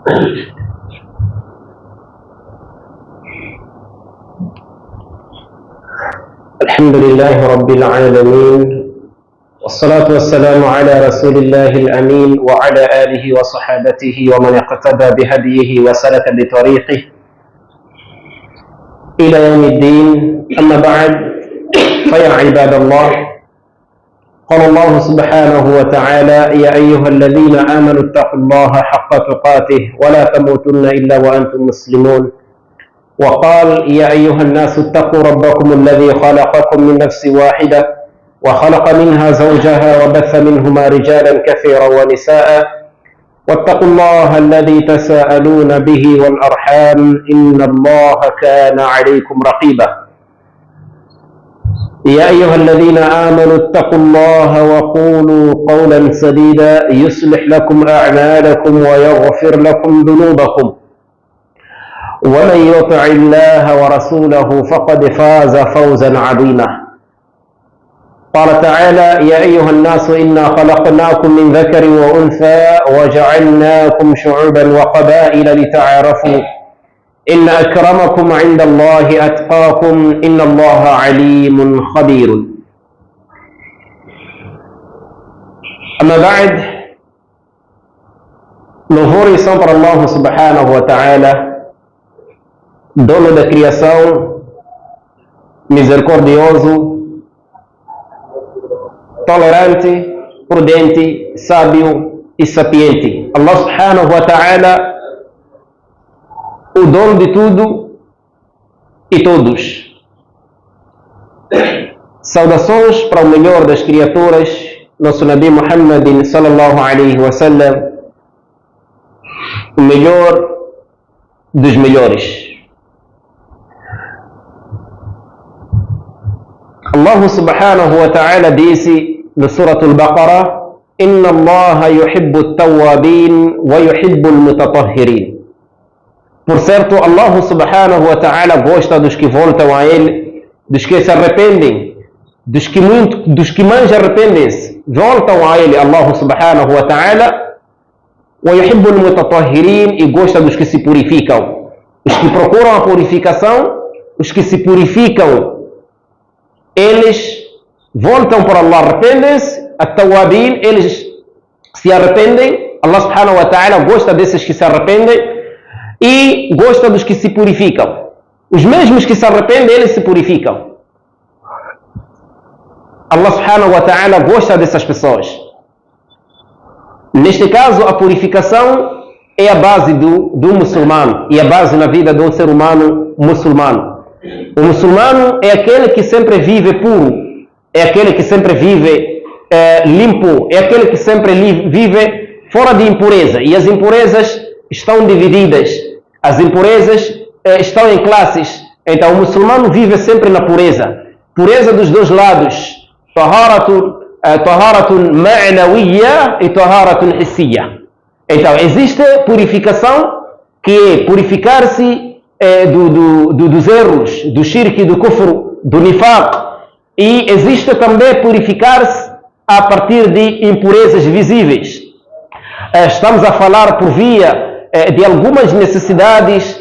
الحمد لله رب العالمين، والصلاة والسلام على رسول الله الأمين وعلى آله وصحابته ومن اقتدى بهديه وسلك بطريقه إلى يوم الدين. أما بعد، فيا عباد الله، قال الله سبحانه وتعالى: يا أيها الذين آمنوا اتقوا الله حق تقاته ولا تموتن إلا وأنتم مسلمون. وقال: يا أيها الناس اتقوا ربكم الذي خلقكم من نفس واحدة وخلق منها زوجها وبث منهما رجالا كثيرا ونساء، واتقوا الله الذي تساءلون به والأرحام إن الله كان عليكم رقيبا. يا أيها الذين آمنوا اتقوا الله وقولوا قولا سديدا يصلح لكم أعمالكم ويغفر لكم ذنوبكم، ومن يطع الله ورسوله فقد فاز فوزا عظيما. قال تعالى: يا أيها الناس إنا خلقناكم من ذكر وأنثى وجعلناكم شعوبا وقبائل لتعارفوا إن أكرمكم عند الله أتقاكم إن الله عليم خبير. أما بعد، louvor e são para Allah subhanahu wa ta'ala, dono da criação, misericordioso, tolerante, prudente, sábio e sapiente. Allah subhanahu wa ta'ala, o dono de tudo e todos. Saudações para o melhor das criaturas, nosso Nabi Muhammad sallallahu alaihi wa sallam, o melhor dos melhores. Allah subhanahu wa ta'ala disse no Surah Al-Baqarah: Inna Allah yuhibbu at-tawwabin wa yuhibbu al-mutatahhirin. Por certo, Allah subhanahu wa ta'ala gosta dos que voltam a Ele, dos que se arrependem, dos que mais arrependem-se, voltam a Ele, Allah subhanahu wa ta'ala. Wa yuhibbu al-mutatahhirin, e gosta dos que se purificam. Os que procuram a purificação, os que se purificam, eles voltam para Allah, arrependem-se. At-tawwabin, eles se arrependem. Allah subhanahu wa ta'ala gosta desses que se arrependem e gosta dos que se purificam. Os mesmos que se arrependem, eles se purificam. Allah subhanahu wa ta'ala gosta dessas pessoas. Neste caso, a purificação é a base do muçulmano e a base na vida de um ser humano muçulmano. O muçulmano é aquele que sempre vive puro, é aquele que sempre vive limpo, é aquele que sempre vive fora de impureza. E as impurezas estão divididas, as impurezas estão em classes. Então o muçulmano vive sempre na pureza, pureza dos dois lados, taharatun ma'nawiyya e taharatun hissiyya. Então existe purificação, que é purificar-se dos erros, do shirk, do kufr, do nifaq, e existe também purificar-se a partir de impurezas visíveis. Estamos a falar por via de algumas necessidades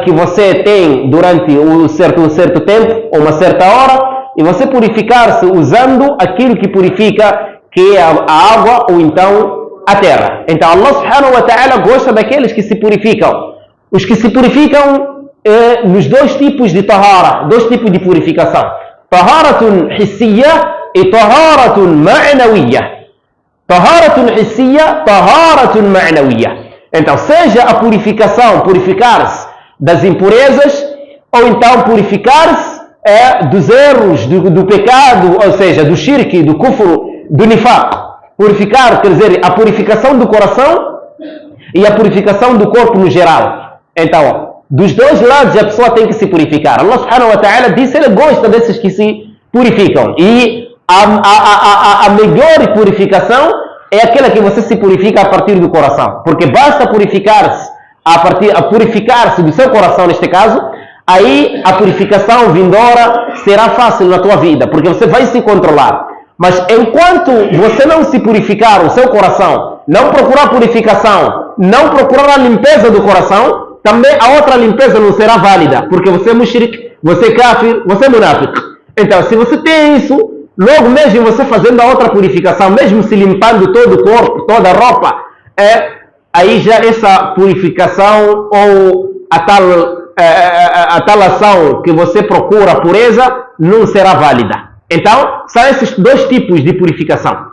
que você tem durante um certo tempo, ou uma certa hora, e você purificar-se usando aquilo que purifica, que é a água ou então a terra. Então Allah subhanahu wa ta'ala gosta daqueles que se purificam. Os que se purificam nos dois tipos de tahara, dois tipos de purificação: taharatun hissiyya e taharatun ma'nawiyya. Taharatun hissiyya, taharatun ma'nawiyya. Então, seja a purificação, purificar-se das impurezas, ou então purificar-se dos erros, do pecado, ou seja, do shirk, do kufr, do nifaq. Purificar, quer dizer, a purificação do coração e a purificação do corpo no geral. Então, dos dois lados a pessoa tem que se purificar. Allah subhanahu wa ta'ala disse que Ele gosta desses que se purificam. E a melhor purificação é aquela que você se purifica a partir do coração. Porque basta purificar-se purificar-se do seu coração, neste caso, aí a purificação vindoura será fácil na tua vida, porque você vai se controlar. Mas enquanto você não se purificar o seu coração, não procurar purificação não procurar a limpeza do coração, também a outra limpeza não será válida, porque você é mushrik, você é kafir, você é munafiq. Então, se você tem isso, logo mesmo você fazendo a outra purificação, mesmo se limpando todo o corpo, toda a roupa, aí já essa purificação ou a tal ação que você procura a pureza não será válida. Então, são esses dois tipos de purificação.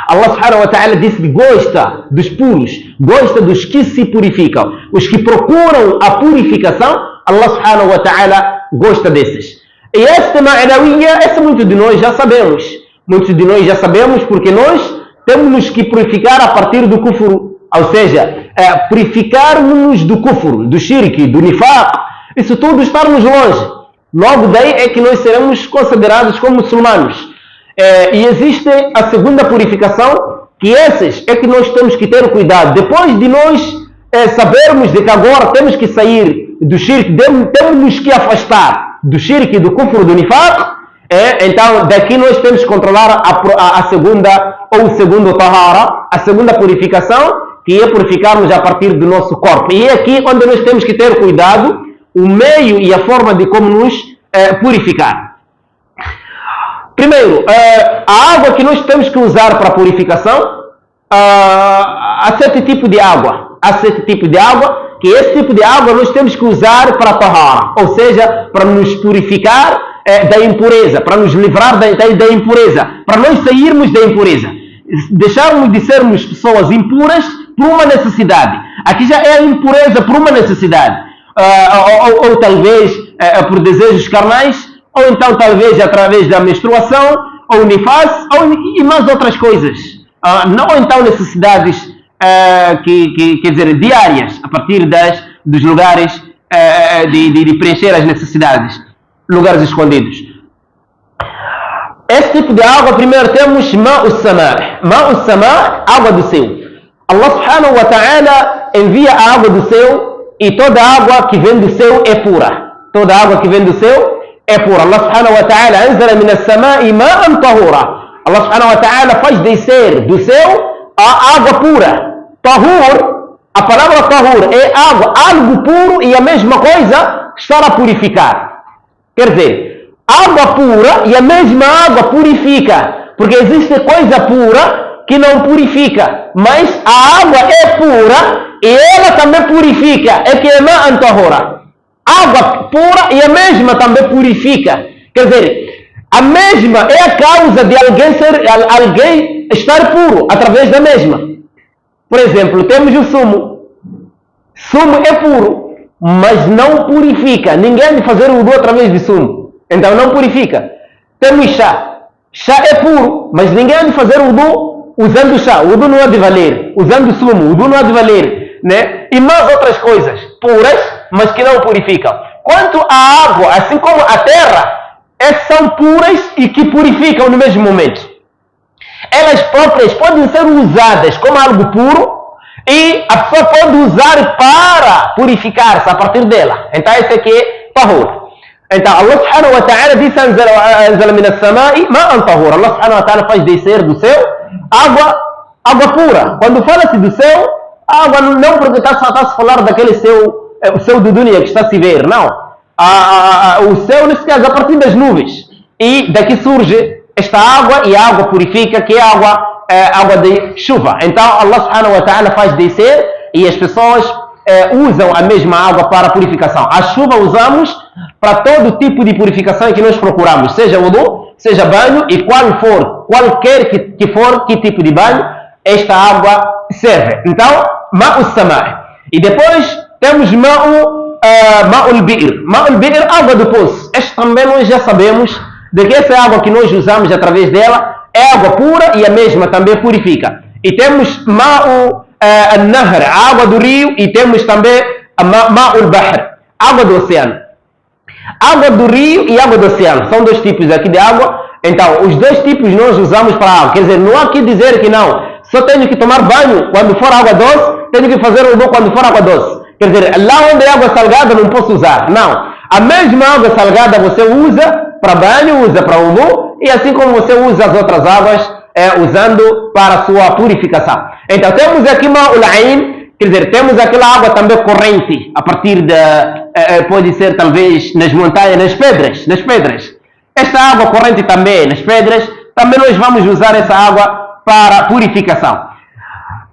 Allah subhanahu wa ta'ala disse que gosta dos puros, gosta dos que se purificam. Os que procuram a purificação, Allah subhanahu wa ta'ala gosta desses. E esta ma'nawiyya, essa muitos de nós já sabemos. Muitos de nós já sabemos porque nós temos que purificar a partir do kufru. Ou seja, purificarmos do kufru, do shirk, do nifaq. Isso tudo estarmos longe. Logo daí é que nós seremos considerados como muçulmanos. E existe a segunda purificação, que esses é que nós temos que ter cuidado. Depois de nós sabermos de que agora temos que sair do shirk, temos que afastar do shirk, do kufr, do nifaq, então daqui nós temos que controlar a segunda, ou o segundo tahara, a segunda purificação, que é purificarmos a partir do nosso corpo. E é aqui onde nós temos que ter cuidado, o meio e a forma de como nos purificar. Primeiro, a água que nós temos que usar para a purificação, há 7 tipos de água. Há 7 tipos de água, que esse tipo de água nós temos que usar para a tahara, ou seja, para nos purificar da impureza, para nos livrar da impureza, para nós sairmos da impureza. Deixarmos de sermos pessoas impuras por uma necessidade. Aqui já é a impureza por uma necessidade. Ou talvez por desejos carnais, ou então talvez através da menstruação, ou nifas, e mais outras coisas. Não então necessidades quer dizer, diárias, a partir dos lugares de preencher as necessidades, lugares escondidos. Esse tipo de água, primeiro temos ma'u sama'. Ma'u sama', água do céu. Allah subhanahu wa ta'ala envia a água do céu e toda água que vem do céu é pura. Toda água que vem do céu é pura. Allah subhanahu wa ta'ala anzala min as-sama'i ma'an tahura. Allah subhanahu wa ta'ala faz descer do céu a água pura. Tahur, a palavra tahur é água, algo puro e a mesma coisa estar a purificar. Quer dizer, água pura e a mesma água purifica. Porque existe coisa pura que não purifica, mas a água é pura e ela também purifica. É que é ma'an tahura. Água pura e a mesma também purifica. Quer dizer, a mesma é a causa de alguém estar puro através da mesma. Por exemplo, temos o sumo. Sumo é puro, mas não purifica. Ninguém há de fazer o wudu através de sumo. Então não purifica. Temos chá. Chá é puro, mas ninguém há de fazer o wudu usando chá. O wudu não há de valer. Usando sumo, o wudu não há de valer. Né? E mais outras coisas puras, mas que não purificam. Quanto à água, assim como a terra, essas são puras e que purificam no mesmo momento. Elas próprias podem ser usadas como algo puro e a pessoa pode usar para purificar-se a partir dela. Então esse aqui é tahur. Então Allah subhanahu wa ta'ala disse anzala min as-sama'i ma'an tahur. Allah subhanahu wa ta'ala faz descer do céu água pura. Quando fala-se do céu, água não porque está a se falar daquele o céu do dunya que está a se ver, não. O céu nesse caso a partir das nuvens. E daqui surge esta água e a água purifica, que é água de chuva. Então Allah subhanahu wa ta'ala faz descer e as pessoas usam a mesma água para a purificação. A chuva usamos para todo tipo de purificação que nós procuramos, seja wudu, seja banho e qualquer que for que tipo de banho, esta água serve. Então, ma'u sama'. E depois temos ma'ul bi'r. Ma'ul bi'r, água do poço. Este também nós já sabemos de que essa água que nós usamos através dela é água pura e a mesma também purifica. E temos ma'u al-nahr, a água do rio, e temos também ma'ul bahr, água do oceano. Água do rio e água do oceano são dois tipos aqui de água. Então, os dois tipos nós usamos para a água. Quer dizer, não há que dizer que não, só tenho que tomar banho quando for água doce, tenho que fazer wudu quando for água doce. Quer dizer, lá onde é água salgada não posso usar. Não. A mesma água salgada você usa para banho, usa para wudu, e assim como você usa as outras águas, usando para a sua purificação. Então temos aqui ma'ul ain, Quer dizer, temos aquela água também corrente, a partir pode ser talvez nas montanhas, nas pedras. Esta água corrente também nas pedras, também nós vamos usar essa água para purificação.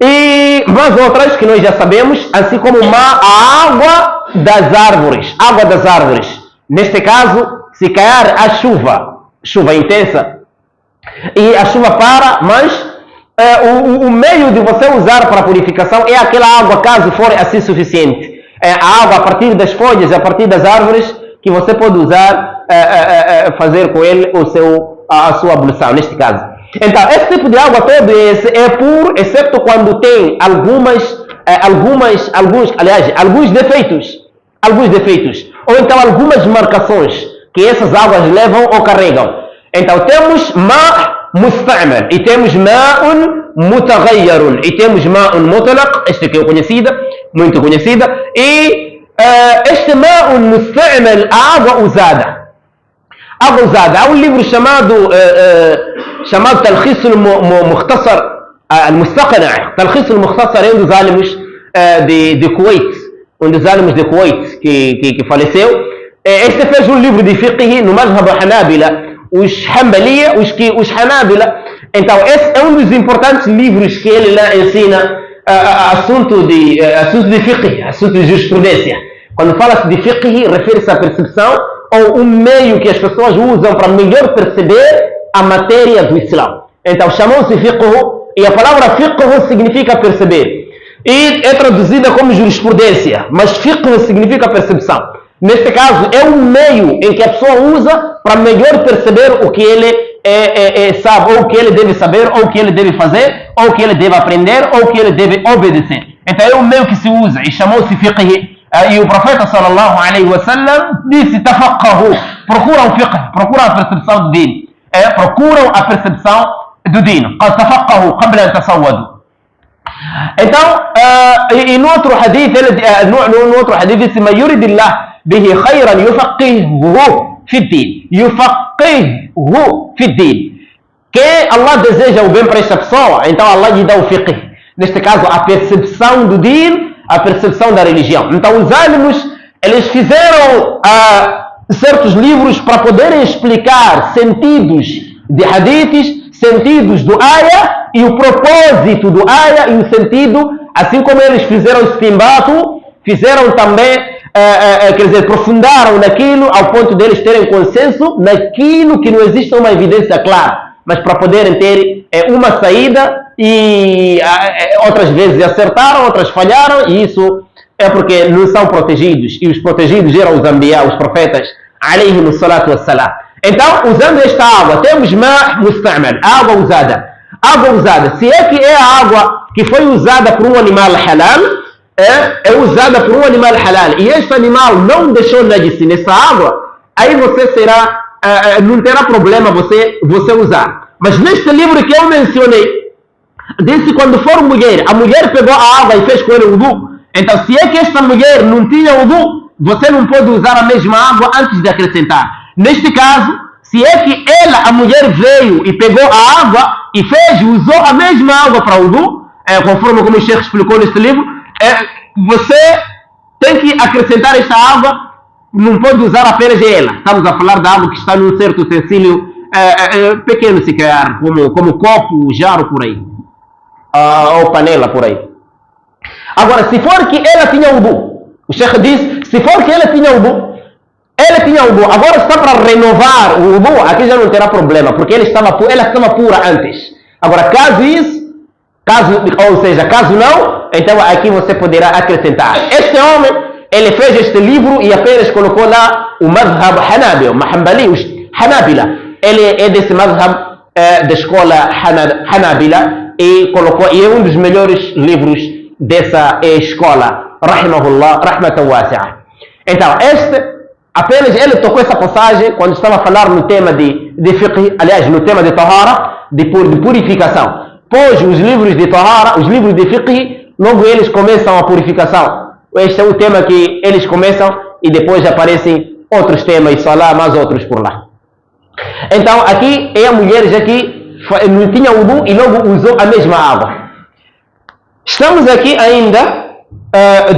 E mais outras que nós já sabemos, assim como a água das árvores. Água das árvores. Neste caso, se cair a chuva intensa, e a chuva para, mas o meio de você usar para purificação é aquela água, caso for assim suficiente. A água a partir das folhas, a partir das árvores, que você pode usar, fazer com ele a sua ablução, neste caso. Então, esse tipo de água todo é puro, exceto quando tem alguns defeitos. Ou então algumas marcações que essas águas levam ou carregam. Então, temos ma' musta'mal e temos ma'un mutaghayyarun e temos ma'un mutlaq, esta que é muito conhecida, e este ma'un musta'mal, a água usada. Há um livro chamado Talkhis al-Mukhtasar al-Mustaqna'. Talkhis al-Mukhtasar é um dos alimos de Kuwait, que faleceu. Este fez um livro de fiqh no Madhhab Hanabila, os Hanbaliya, os Hanabila. Então, esse é um dos importantes livros que ele lá ensina assunto de fiqh, assunto de jurisprudência. Quando fala-se de fiqh, refere-se à percepção ou um meio que as pessoas usam para melhor perceber a matéria do Islã. Então, chamou-se fiqh, e a palavra fiqh significa perceber. E é traduzida como jurisprudência, mas fiqh significa percepção. Neste caso, é um meio em que a pessoa usa para melhor perceber o que ele sabe, ou o que ele deve saber, ou o que ele deve fazer, ou o que ele deve aprender, ou o que ele deve obedecer. Então, é um meio que se usa, e chamou-se fiqh. E o profeta sallallahu alaihi wa sallam disse: tafaqahu, procuram fiqh, procuram a percepção do dino. Procuram a percepção do dino. Tafaqahu qabla an tasawwadu. Então, e no outro hadith, disse: man yuridillah bihi khayran yufaqihuhu fi din. Yufaqihuhu fi din. Quem Allah deseja o bem para esta pessoa, então Allah lhe dá o fiqh. Neste caso, a percepção do din, a percepção da religião. Então, os alimos, eles fizeram certos livros para poderem explicar sentidos de hadiths, sentidos do ayah e o propósito do ayah e o sentido, assim como eles fizeram istinbato, fizeram também, quer dizer, aprofundaram naquilo ao ponto deles terem consenso naquilo que não existe uma evidência clara, mas para poderem ter uma saída. E outras vezes acertaram, outras falharam, e isso é porque não são protegidos, e os protegidos eram os anbiya, os profetas, alayhim salatu wassalam. Então, usando esta água, temos ma' musta'mal, água usada. Se é que é a água que foi usada por um animal halal, é usada por um animal halal, e este animal não deixou najis nessa água, aí você não terá problema você usar. Mas neste livro que eu mencionei, disse: quando for mulher, a mulher pegou a água e fez com ele wudu. Então, se é que esta mulher não tinha wudu, você não pode usar a mesma água antes de acrescentar. Neste caso, se é que a mulher veio e pegou a água e usou a mesma água para wudu, conforme como o Sheikh explicou neste livro, você tem que acrescentar esta água, não pode usar apenas ela. Estamos a falar da água que está num certo utensílio pequeno, se calhar, como copo, jarro, por aí. Ou panela, por aí. Agora, se for que ela tinha wudu, o Sheikh diz: se for que ela tinha wudu, agora está para renovar o wudu, aqui já não terá problema, porque ela estava pura antes. Agora, caso não, então aqui você poderá acrescentar. Este homem, ele fez este livro e apenas colocou lá o madhhab Hanabi, o Hanbali, os Hanabila. Ele é desse madhhab da escola Hanabila, e é um dos melhores livros dessa escola, rahimahullah, rahmatan wasi'a. Então, apenas ele tocou essa passagem quando estava a falar no tema de fiqh, aliás, no tema de tahara, de purificação. Pois os livros de tahara, os livros de fiqh, logo eles começam a purificação. Este é o tema que eles começam e depois aparecem outros temas, salah, mais outros por lá. Então, aqui é a mulher já que não tinha wudu e logo usou a mesma água. Estamos aqui ainda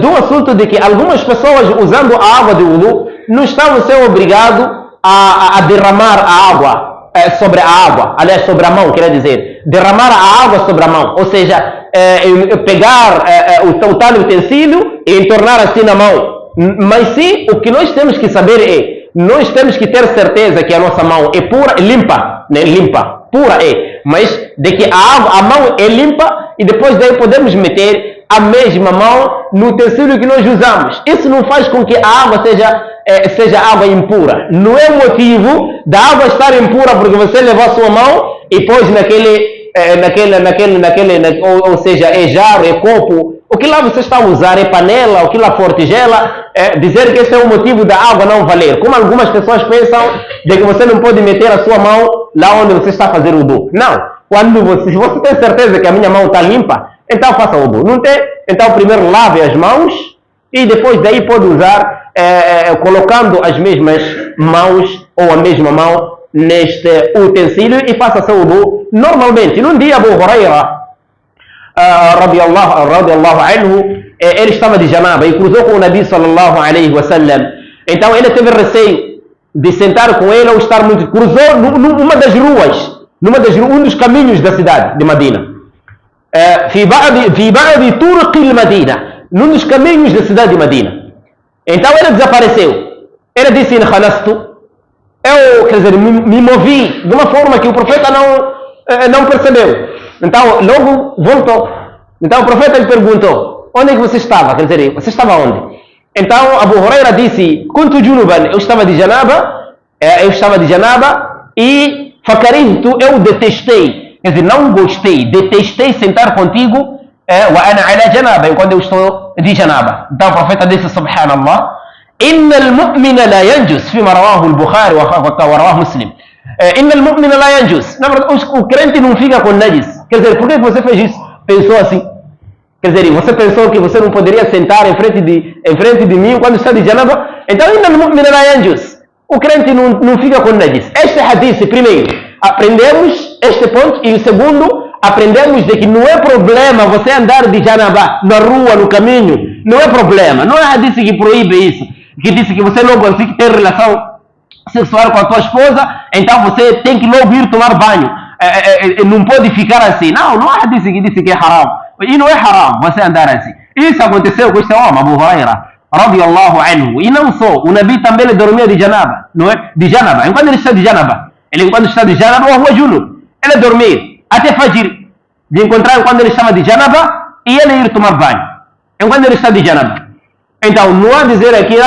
do assunto de que algumas pessoas usando a água de wudu não estão a ser obrigados a derramar a água sobre a água, aliás, sobre a mão, quer dizer, derramar a água sobre a mão, ou seja, pegar o tal utensílio e entornar assim na mão. Mas sim, o que nós temos que saber é, nós temos que ter certeza que a nossa mão é pura, limpa, né? Limpa, pura é, mas de que a mão é limpa e depois daí podemos meter a mesma mão no utensílio que nós usamos. Isso não faz com que a água seja água impura. Não é motivo da água estar impura porque você levou a sua mão e pôs ou seja, é jarro, é copo. O que lá você está a usar é panela, o que lá for tigela, dizer que esse é o motivo da água não valer. Como algumas pessoas pensam de que você não pode meter a sua mão lá onde você está a fazer o wudu. Não. Se você tem certeza que a minha mão está limpa, então faça o wudu. Não tem? Então primeiro lave as mãos e depois daí pode usar colocando as mesmas mãos ou a mesma mão neste utensílio e faça seu wudu normalmente. Num dia Abu Huraira radiallahu anhu, ele estava de janaba e cruzou com o Nabi sallallahu alaihi wasallam. Então ele teve receio de sentar com ele ou estar muito. Cruzou numa das ruas, um dos caminhos da cidade de Medina. في بعض طرق المدينة, num dos caminhos da cidade de Medina. Então ele desapareceu. Ele disse: eu, quer dizer, me movi de uma forma que o profeta não percebeu. Então logo voltou. Então o profeta lhe perguntou: onde é que você estava? Quer dizer, você estava onde? Então Abu Huraira disse: kuntu junuban, eu estava de janaba e fakarihtu, eu detestei, quer dizer, não gostei, detestei sentar contigo wa ana ala janaba, enquanto eu estou de janaba. Então o profeta disse: subhanallah, inna al-mu'mina la yanjus, fima rawahu al-Bukhari wa rawahu Muslim. Inna al-mu'mina la yanjus, na verdade o crente não fica com najis. Quer dizer, por que você fez isso? Pensou assim? Quer dizer, você pensou que você não poderia sentar em frente de mim quando está de janaba? Então, inna al-mu'mina la yanjus, o crente não fica com najis. Este hadith, primeiro, aprendemos este ponto, e o segundo, aprendemos de que não é problema você andar de janaba na rua, no caminho, não é problema. Não é hadith que proíbe isso, que diz que você não consegue ter relação sexual com a tua esposa, então você tem que logo ir tomar banho, não pode ficar assim. Não há hadith que diz que é haram, e não é haram você andar assim. Isso aconteceu com este homem, Abu Huraira radiallahu anhu. E não só, o Nabi também dormia de janaba, não é? De janaba, enquanto ele está de janaba, ele dormia até fajir, de encontrar quando ele estava de janaba e ele ir tomar banho, enquanto ele está de janaba. Então não há dizer aqui,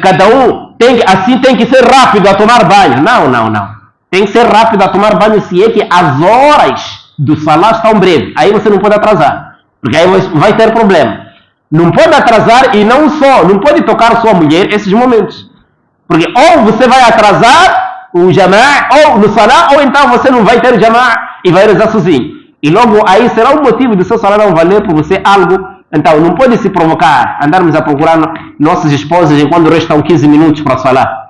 cada um tem que ser rápido a tomar banho. Não. Tem que ser rápido a tomar banho se é que as horas do salah estão breves. Aí você não pode atrasar, porque aí vai ter problema. Não pode atrasar e não pode tocar sua mulher esses momentos, porque ou você vai atrasar o jama'a ou no salah, ou então você não vai ter jama'a e vai rezar sozinho. E logo aí será o motivo do seu salah não valer por você algo. Então não pode se provocar, andarmos a procurar nossas esposas enquanto restam 15 minutos para o salah.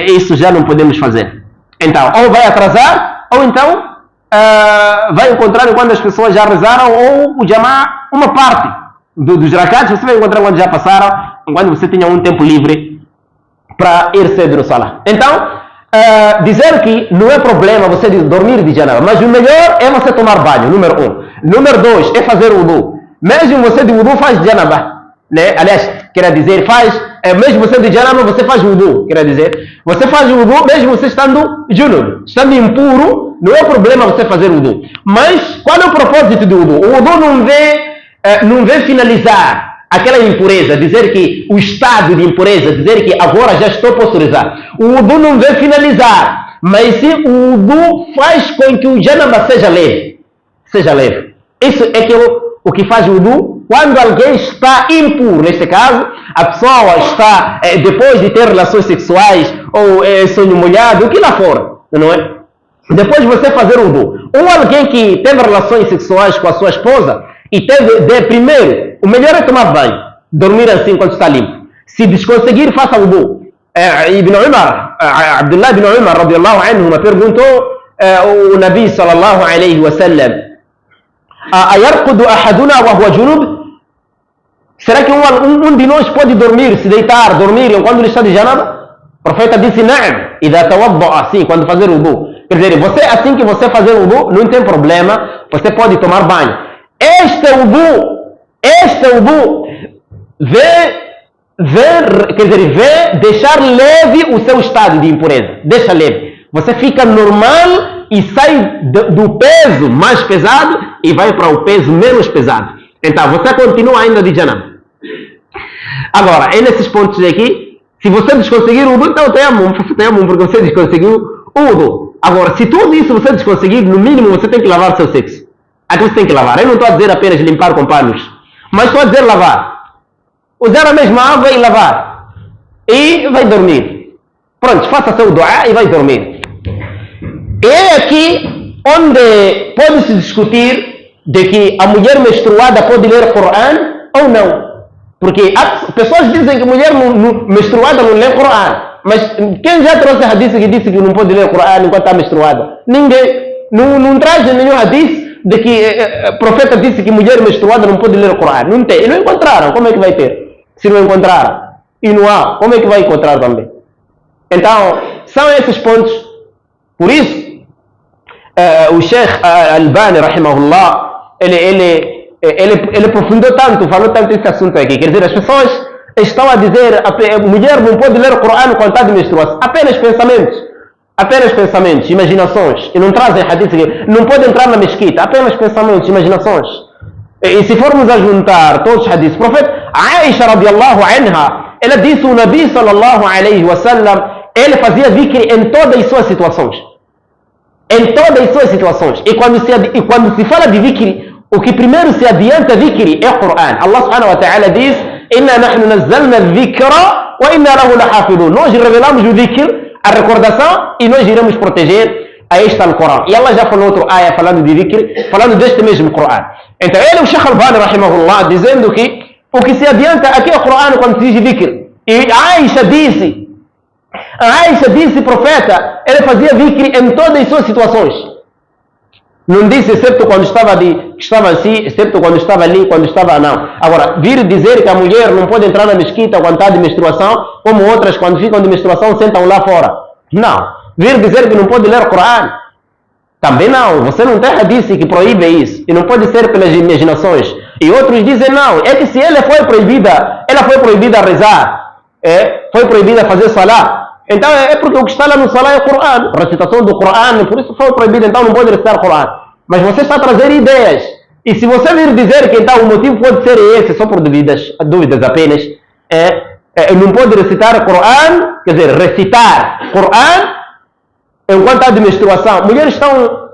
Isso já não podemos fazer. Então, ou vai atrasar, ou então vai encontrar enquanto as pessoas já rezaram, ou o jama'a, uma parte dos rakats, você vai encontrar quando já passaram, enquanto você tinha um tempo livre para ir cedo no salah. Então, dizer que não é problema você dormir de janaba, mas o melhor é você tomar banho, número 1. Número 2 é fazer wudu. Mesmo você de wudu faz janaba, né? Aliás, quer dizer, mesmo você de janaba você faz wudu, quer dizer, você faz wudu mesmo você estando junub, estando impuro, não é problema você fazer wudu. Mas qual é o propósito do wudu? O wudu não vem finalizar aquela impureza, dizer que o estado de impureza, dizer que agora já estou posso rezar. O wudu não vem finalizar, mas sim o wudu faz com que o janaba seja leve. Isso é o que faz o wudu quando alguém está impuro. Neste caso, a pessoa está, depois de ter relações sexuais, ou sonho molhado, o que lá for, não é? Depois de você fazer o wudu. Ou alguém que teve relações sexuais com a sua esposa, e primeiro, o melhor é tomar banho, dormir assim quando está limpo. Se desconseguir, faça wudu. Abdullah ibn Umar radiallahu anhu perguntou o Nabi sallallahu alaihi wasallam: ayarqudu ahaduna wa huwa junub? Será que um de nós pode dormir, se deitar, dormir enquanto ele está de janaba? O profeta disse, na'am, idha tawadda, assim, quando fazer wudu. Quer dizer, você, assim que você fazer wudu, não tem problema, você pode tomar banho. Este wudu, vê deixar leve o seu estado de impureza. Deixa leve. Você fica normal e sai do peso mais pesado e vai para o peso menos pesado. Então, você continua ainda de janaba. Agora, é nesses pontos aqui, se você desconseguir o wudu, então tem amor, porque você desconseguiu o wudu. Agora, se tudo isso você desconseguir, no mínimo você tem que lavar seu sexo. Aqui você tem que lavar. Eu não estou a dizer apenas limpar com panos, mas estou a dizer lavar. Usar a mesma água e lavar. E vai dormir. Pronto, faça seu dua e vai dormir. É aqui onde pode-se discutir de que a mulher menstruada pode ler o Coran ou não. Porque as pessoas dizem que a mulher menstruada não lê o Coran. Mas quem já trouxe hadith que disse que não pode ler o Coran enquanto está menstruada? Ninguém. Não traz nenhum hadith de que o profeta disse que mulher menstruada não pode ler o Coran. Não tem. E não encontraram. Como é que vai ter? Se não encontraram. E não há. Como é que vai encontrar também? Então, são esses pontos. Por isso, o Sheikh Albani, rahimahullah, ele aprofundou tanto, falou tanto esse assunto aqui. Quer dizer, as pessoas estão a dizer mulher não pode ler o Corão quando está de menstruação. Apenas pensamentos, imaginações. E não trazem hadith aqui. Não pode entrar na mesquita. Apenas pensamentos, imaginações. E se formos a juntar todos os hadiths, o profeta Aisha radiallahu anha, ela disse o Nabi sallallahu alayhi wa sallam, ele fazia dhikr em todas as suas situações. Em todas as suas situações. E quando se fala de dhikr, o que primeiro se adianta dhikr é o Coran. Allah subhanahu wa ta'ala diz, inna nahnu nazzalna dhikra wa inna lahu lahafidun. Nós revelamos o dhikr, a recordação, e nós iremos proteger a este Al-Quran. E Allah já falou outro ayah falando de dhikr, falando deste mesmo Coran. Então ele, o Sheikh Albani, rahimahullah, dizendo que o que se adianta aqui é o Coran quando se diz dhikr. E Aisha disse, profeta, ele fazia dhikr em todas as suas situações. Não disse excepto quando estava assim, excepto quando estava ali, quando estava não. Agora, vir dizer que a mulher não pode entrar na mesquita quando está de menstruação, como outras quando ficam de menstruação sentam lá fora. Não. Vir dizer que não pode ler o Coran, também não. Você não tem hadith que proíbe isso. E não pode ser pelas imaginações. E outros dizem não. É que se ela foi proibida a rezar. Foi proibida a fazer salah. Então é porque o que está lá no salah é o Coran. A recitação do Coran, por isso foi proibido, então não pode recitar o Coran. Mas você está a trazer ideias. E se você vir dizer que então o motivo pode ser esse, só por dúvidas apenas, não pode recitar o Coran, quer dizer, recitar Coran enquanto está de menstruação. Mulheres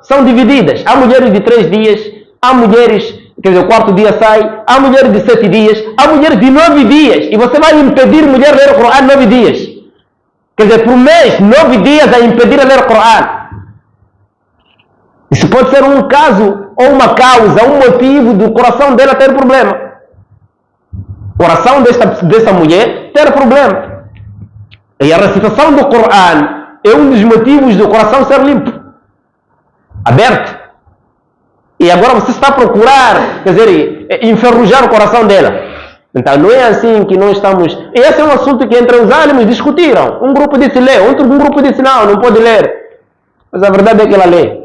são divididas. Há mulheres de 3 dias, há mulheres, quer dizer, o 4º dia sai, há mulheres de 7 dias, há mulheres de 9 dias. E você vai impedir mulher ler o Coran 9 dias. Quer dizer, por mês, 9 dias a impedir a ler o Coran. Isso pode ser um caso, ou uma causa, um motivo do coração dela ter problema. O coração dessa mulher ter problema. E a recitação do Coran é um dos motivos do coração ser limpo, aberto. E agora você está a procurar, quer dizer, enferrujar o coração dela. Então não é assim que nós estamos. E esse é um assunto que entre os ánimos discutiram. Um grupo disse lê, outro grupo disse não pode ler. Mas a verdade é que ela lê.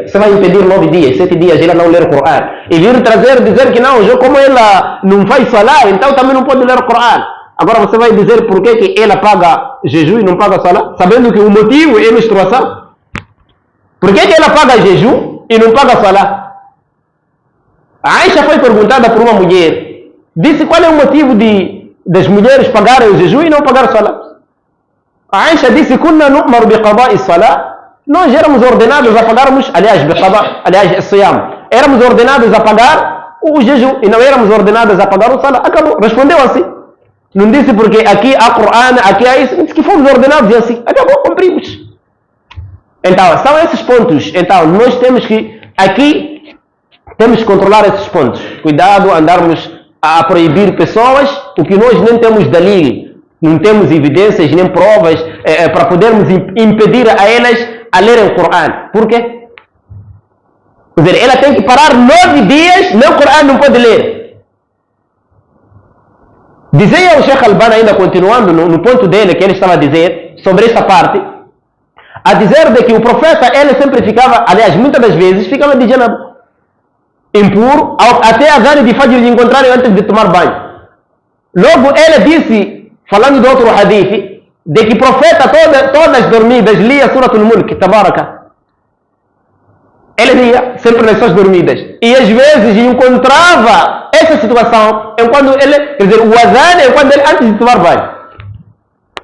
Você vai impedir 9 dias, 7 dias ela não ler o Coran. E vir dizer que não, como ela não faz salar, então também não pode ler o Coran. Agora você vai dizer por que ela paga jejum e não paga salar? Sabendo que o motivo é menstruação. Por que ela paga jejum e não paga salar? A Aisha foi perguntada por uma mulher, disse qual é o motivo das mulheres pagarem o jejum e não pagar o salat. A Aisha disse, kunna nu'mar bi qada'i salat. Nós éramos ordenados a pagarmos, aliás, siyam. Éramos ordenados a pagar o jejum e não éramos ordenados a pagar o salat. Acabou, respondeu assim. Não disse porque aqui há Coran, aqui há isso, disse que fomos ordenados assim. Acabou, cumprimos. Então, são esses pontos. Então, nós temos que, aqui, temos que controlar esses pontos. Cuidado, andarmos a proibir pessoas, porque nós nem temos dalil, não temos evidências nem provas para podermos impedir a elas a lerem o Coran. Por quê? Quer dizer, ela tem que parar 9 dias, nem o Coran não pode ler. Dizia o Sheikh Albani, ainda continuando no ponto dele, que ele estava a dizer sobre esta parte, a dizer de que o profeta, ele sempre ficava, aliás, muitas das vezes, ficava de janaba, impuro, até a Zani de Fajr de encontrarem antes de tomar banho. Logo, ele disse, falando do outro hadith, de que o profeta, todas dormidas, lia Surat al-Mulk, Tabaraka. Ele lia sempre nas suas dormidas. E às vezes encontrava essa situação quando ele, quer dizer, o Azan é quando ele, antes de tomar banho.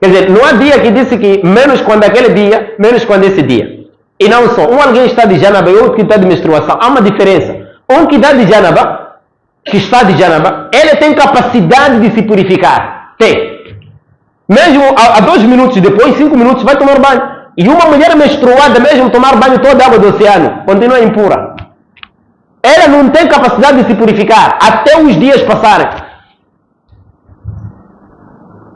Quer dizer, não há dia que disse que menos quando aquele dia, menos quando esse dia. E não só, alguém está de janaba e outro que está de menstruação. Há uma diferença. Um que está de janaba, ele tem capacidade de se purificar. Tem. Mesmo a 2 minutos depois, 5 minutos, vai tomar banho. E uma mulher menstruada, mesmo tomar banho toda a água do oceano, continua impura. Ela não tem capacidade de se purificar até os dias passarem.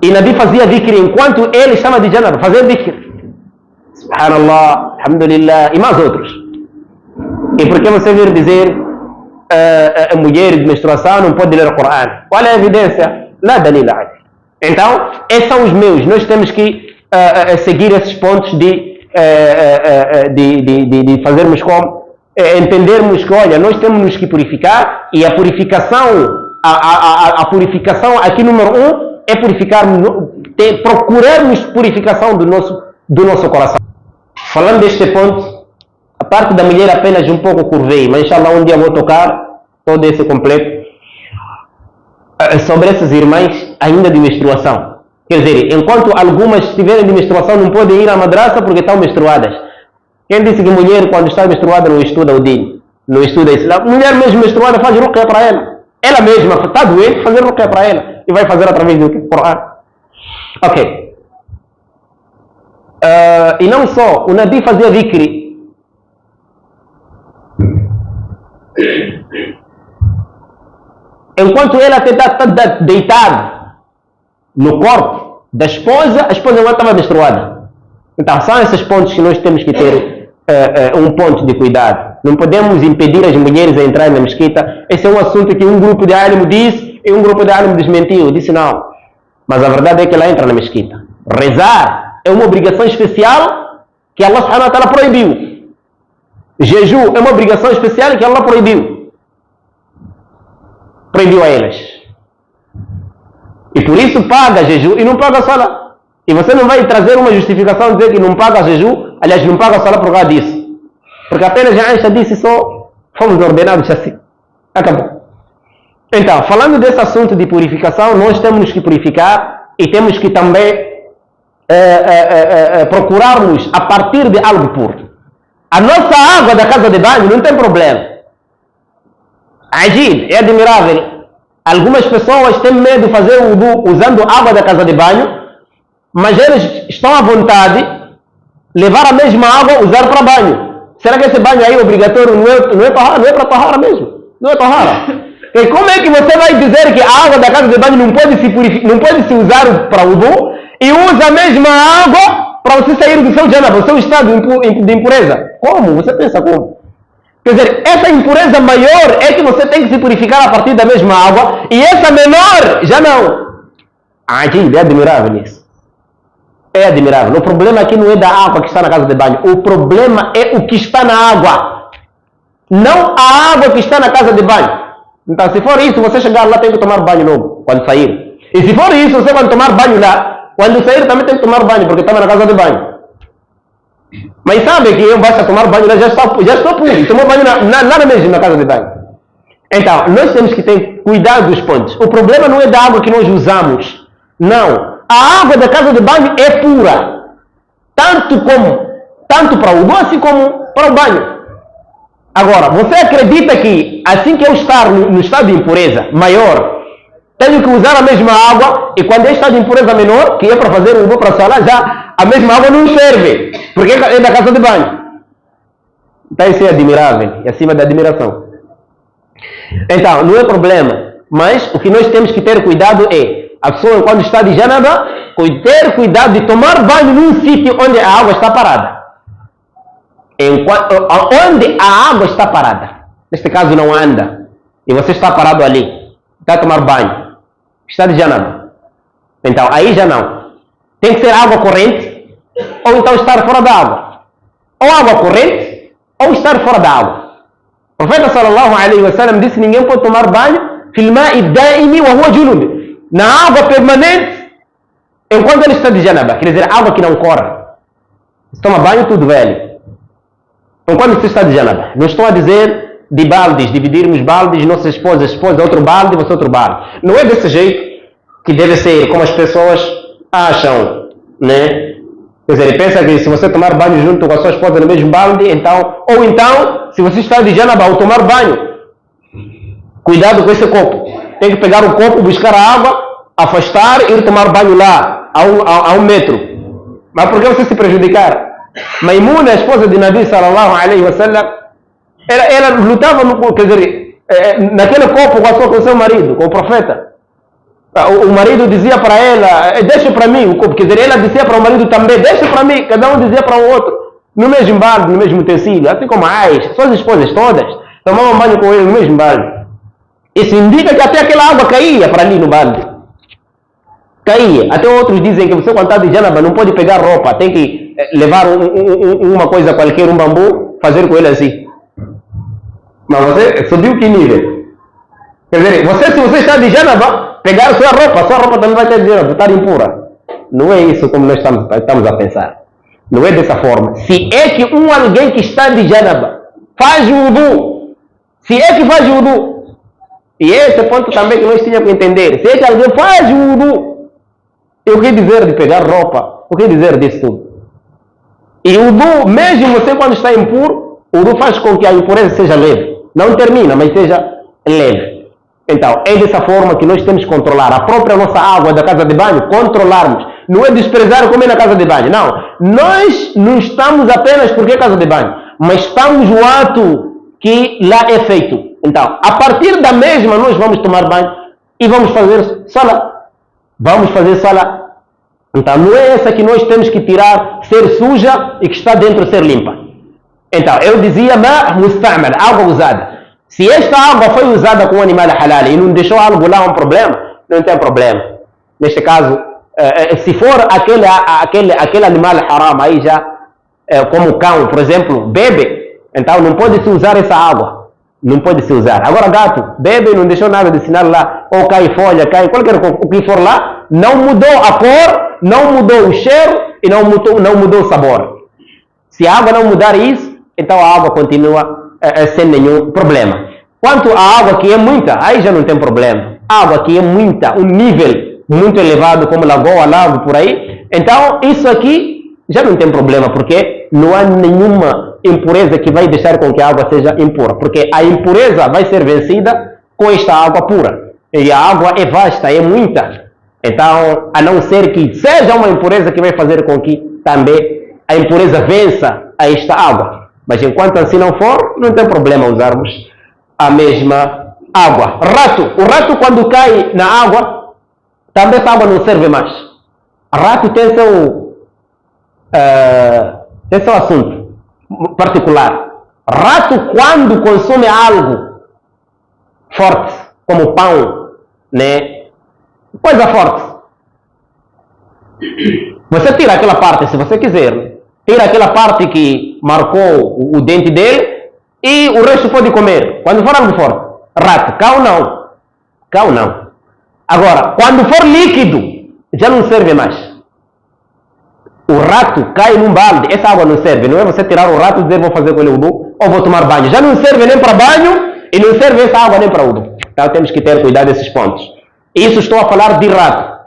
E Nabi fazia dhikr enquanto ele estava de janaba, fazia dhikr. Subhanallah, alhamdulillah, e mais outros. E por que você vir dizer a mulher de menstruação não pode ler o Coran? Qual é a evidência? Lá dalila. Então, esses são os meus. Nós temos que seguir esses pontos de fazermos como entendermos que, olha, nós temos que purificar, e a purificação, a purificação aqui número 1 é procurarmos purificação do nosso coração. Falando deste ponto, a parte da mulher apenas um pouco curvei, mas inshallah um dia vou tocar todo esse completo sobre essas irmãs ainda de menstruação. Quer dizer, enquanto algumas estiverem de menstruação não podem ir à madraça porque estão menstruadas. Quem disse que mulher quando está menstruada não estuda o din, não estuda isso? Mulher mesmo menstruada faz ruqya para ela. Ela mesma está doente, fazer ruqya para ela. E vai fazer através do Coran. Ok. E não só, o Nabi fazia dhikr. Enquanto ela está deitada no corpo da esposa, a esposa não estava menstruada. Então são esses pontos que nós temos que ter um ponto de cuidado. Não podemos impedir as mulheres a entrarem na mesquita. Esse é um assunto que um grupo de alim disse e um grupo de alim desmentiu. Disse não. Mas a verdade é que ela entra na mesquita. Rezar é uma obrigação especial que Allah subhanahu wa ta'ala proibiu. Jejum é uma obrigação especial que Allah proibiu. Proibiu a elas. E por isso paga jejum e não paga salah. E você não vai trazer uma justificação dizer que não paga jejum, aliás, não paga salah por causa disso. Porque apenas a Aisha disse só, fomos ordenados assim. Acabou. Então, falando desse assunto de purificação, nós temos que purificar e temos que também procurarmos a partir de algo puro. A nossa água da casa de banho não tem problema. Agir, é admirável. Algumas pessoas têm medo de fazer o wudu usando água da casa de banho, mas eles estão à vontade de levar a mesma água usar para banho. Será que esse banho aí é obrigatório? Não é para tahara mesmo. Não é tahara. E como é que você vai dizer que a água da casa de banho não pode se usar para wudu e usa a mesma água para você sair do seu janaba, do seu estado de impureza? Como? Você pensa como? Quer dizer, essa impureza maior é que você tem que se purificar a partir da mesma água e essa menor já não. É admirável isso. É admirável. O problema aqui não é da água que está na casa de banho. O problema é o que está na água. Não a água que está na casa de banho. Então, se for isso, você chegar lá tem que tomar banho novo, quando sair. E se for isso, você vai tomar banho lá, quando sair também tem que tomar banho, porque estava na casa de banho. Mas sabe que eu basta tomar banho lá, já estou puro. Tomou banho nada mesmo na casa de banho. Então, nós temos que ter cuidado dos pontos. O problema não é da água que nós usamos. Não. A água da casa de banho é pura. Tanto para o wudu, assim como para o banho. Agora, você acredita que assim que eu estar no estado de impureza maior, tenho que usar a mesma água, e quando eu estou de impureza menor, que é para fazer o wudu para salah, já a mesma água não serve, porque é da casa de banho. Então isso é admirável, é acima da admiração. Então, não é problema, mas o que nós temos que ter cuidado é, a pessoa quando está de janaba, ter cuidado de tomar banho num sítio onde a água está parada. Onde a água está parada, neste caso não anda, e você está parado ali, está a tomar banho, está de janaba. Então, aí já não. Tem que ser água corrente, ou então estar fora da água. Ou água corrente, ou estar fora da água. O profeta sallallahu alaihi wasallam disse: ninguém pode tomar banho fil ma'i daimi wa huwa junub, na água permanente, enquanto ele está de janaba. Quer dizer, água que não corre. Se toma banho, tudo velho. Enquanto você está de janaba. Não estou a dizer de baldes, dividirmos baldes, nossa esposa, outro balde, você outro balde. Não é desse jeito que deve ser, como as pessoas acham, né? Quer dizer, ele pensa que se você tomar banho junto com a sua esposa no mesmo balde, então, ou então, se você está de janaba ao tomar banho, cuidado com esse copo. Tem que pegar o copo, buscar a água, afastar e ir tomar banho lá, a um metro. Mas por que você se prejudicar? Maimuna, a esposa de Nabi sallallahu alaihi wasallam, ela lutava quer dizer, naquele copo com o seu marido, com o profeta. O marido dizia para ela: deixa para mim o copo. Quer dizer, ela dizia para o marido também: deixa para mim. Cada um dizia para o outro, no mesmo balde, no mesmo tecido. Assim como as suas esposas todas tomavam banho com ele no mesmo balde. Isso indica que até aquela água caía para ali no balde. Caía. Até outros dizem que você, quando está de janaba, não pode pegar roupa, tem que levar uma coisa qualquer, um bambu, fazer com ele assim. Mas você subiu que nível? Quer dizer, se você está de janaba, pegar sua roupa também vai ter de estar impura. Não é isso como nós estamos a pensar. Não é dessa forma. Se é que alguém que está de janaba faz wudu, se é que faz wudu, e esse ponto também que nós tínhamos que entender, se é que alguém faz wudu, e o que dizer de pegar roupa? O que dizer disso tudo? E o wudu, mesmo você quando está impuro, o wudu faz com que a impureza seja leve. Não termina, mas seja leve. Então, é dessa forma que nós temos que controlar a própria nossa água da casa de banho, controlarmos. Não é desprezar como é na casa de banho, não. Nós não estamos apenas porque é casa de banho, mas estamos no ato que lá é feito. Então, a partir da mesma, nós vamos tomar banho e vamos fazer salat. Vamos fazer salat. Então, não é essa que nós temos que tirar, ser suja e que está dentro ser limpa. Então, eu dizia, ma musta'mal, água usada. Se esta água foi usada com um animal halal e não deixou algo lá um problema, não tem problema. Neste caso, se for aquele animal haram, aí já, como o cão, por exemplo, bebe, então não pode se usar essa água. Não pode se usar. Agora, gato, bebe e não deixou nada de sinal lá, ou cai folha, cai qualquer o que for lá, não mudou a cor, não mudou o cheiro e não mudou o sabor. Se a água não mudar isso, então a água continua sem nenhum problema. Quanto à água que é muita, aí já não tem problema. Água que é muita, um nível muito elevado, como lagoa, lago, por aí, então isso aqui já não tem problema, porque não há nenhuma impureza que vai deixar com que a água seja impura, porque a impureza vai ser vencida com esta água pura. E a água é vasta, é muita. Então, a não ser que seja uma impureza que vai fazer com que também a impureza vença a esta água. Mas enquanto assim não for, não tem problema usarmos a mesma água. O rato quando cai na água, também essa água não serve mais. Rato tem seu assunto particular. Rato quando consome algo forte, como pão, né? Coisa forte. Você tira aquela parte, se você quiser. Tira aquela parte que marcou o dente dele e o resto pode comer. Quando for algo forte. Rato, cão não. Cão não. Agora, quando for líquido, já não serve mais. O rato cai num balde, essa água não serve. Não é você tirar o rato e dizer vou fazer com ele wudu ou vou tomar banho. Já não serve nem para banho e não serve essa água nem para wudu. Então temos que ter cuidado desses pontos. Isso estou a falar de rato,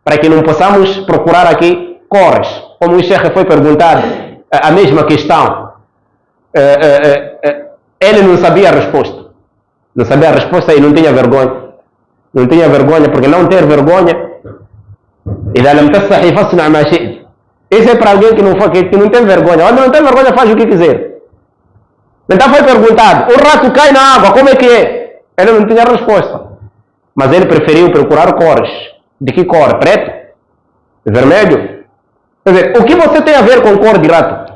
para que não possamos procurar aqui cores. Como o Sheikh foi perguntar a mesma questão, ele não sabia a resposta. Não sabia a resposta e não tinha vergonha. Não tinha vergonha, porque não ter vergonha, isso é para alguém que não tem vergonha. Quando não tem vergonha, faz o que quiser. Então foi perguntado, o rato cai na água, como é que é? Ele não tinha resposta. Mas ele preferiu procurar cores. De que cor? Preto? Vermelho? Quer dizer, o que você tem a ver com cor de rato?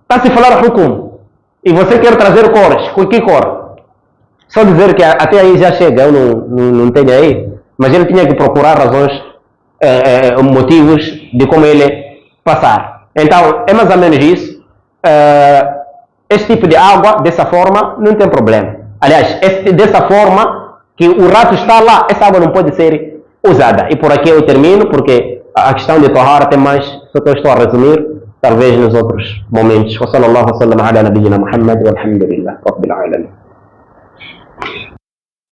Está a se falar hukum. E você quer trazer cores. Com que cor? Só dizer que até aí já chega, eu não tenho aí. Mas ele tinha que procurar razões motivos de como ele passar. Então, é mais ou menos isso. Este tipo de água, dessa forma, não tem problema. Aliás, dessa forma que o rato está lá, essa água não pode ser usada. E por aqui eu termino, porque a questão de Tahara tem mais, só que eu estou a resumir, talvez nos outros momentos. Wa sallallahu wa sallam ala nabiyyina Muhammad walhamdulillah rabbil alamin.